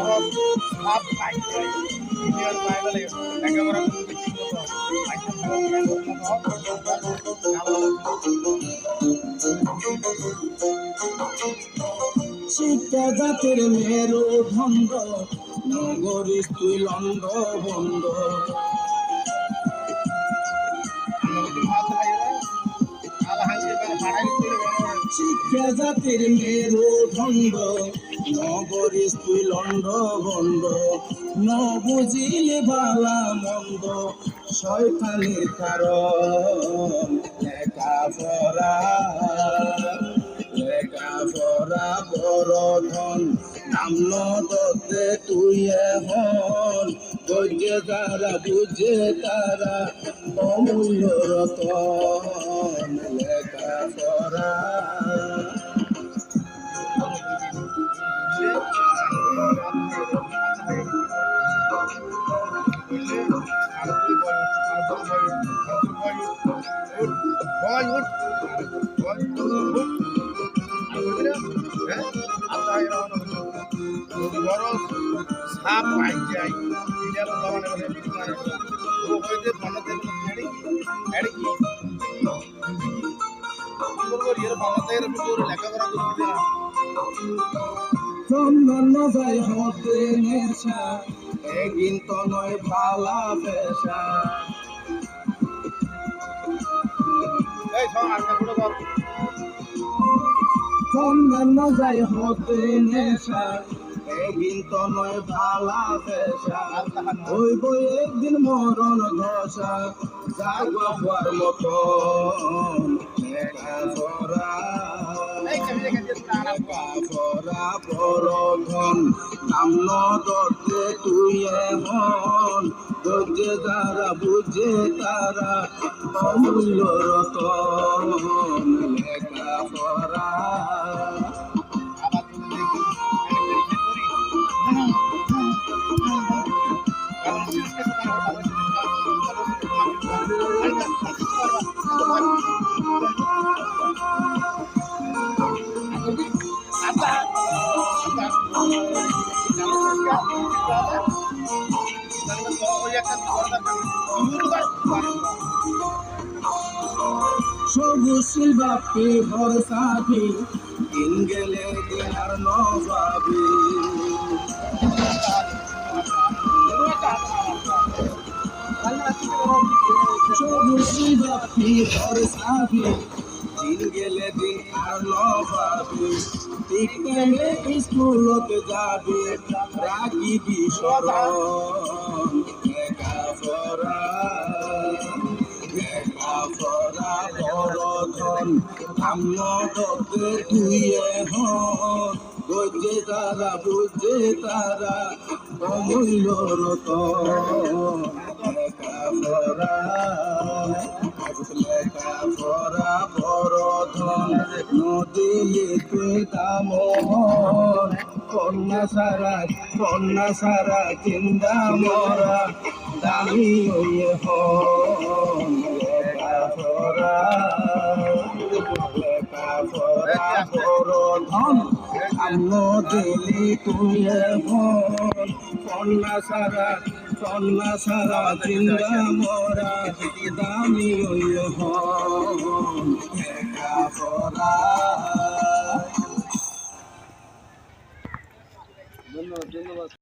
খরচ সব পাইছে ইন্ডিয়ার বাইবেলে একেবারে শিক্ষা জাতির মেরুদণ্ড নগরী তুই লন্ড বন্ধ শিক্ষা জাতির মেরুদণ্ড নগরী তুই লন্ড বন্ধ ন বুঝিলে বালা মন্দ শয়তানের কারণ লেখাপড়া লেখাপড়া বড় ধন নাম নদতে তুই এখন বুঝে তারা বুঝে তারা অমূল্য রতন লেখাপড়া সাপ পাই যাই ইন্ডিয়ার লবণে বলে বিমানে ও হইতে বানাতে এড়ি এড়ি কি বলবো এর বানাতে এর ভিতর লেখাপড়া করতে না চন্দন যাই হতে নেশা এগিন তো নয় ভালা পেশা এই সব আটকা পুরো কর চন্দন যাই হতে নেশা এগিন তো নয় ভালা পেশা ওই বই একদিন মরণ দশা জাগো হওয়ার মতন লেখাপড়া লেখাপড়া বড় ধন নাম নদতে তুই এমন বুঝে তারা বুঝে তারা অমূল্য রতন লেখাপড়া সবুজ বাপি ভরসাবি দিন গেলে দিনার নবাবি সবুজ বাপি ভরসাবি দিন গেলে দিন আর নবাবি ঠিক টাইমে স্কুলতে যাবি রাখিবি স্মরণ লেখাপড়া লেখাপড়া বড় ধন নাম নদতে তুই এখন বুঝে তারা বুঝে তারা অমূল্য রতন লেখাপড়া লেখাপড়া বড় ধন নদীতে দামোহন কন্যা সারা চিন্তা মরা দামি হয়ে হন লেখাপড়া লেখাপড়া বড় ধন নদী তুই এখন কন্যা সারা চিন্তা মরা দামি হয়ে হন লেখাপড়া। ধন্যবাদ।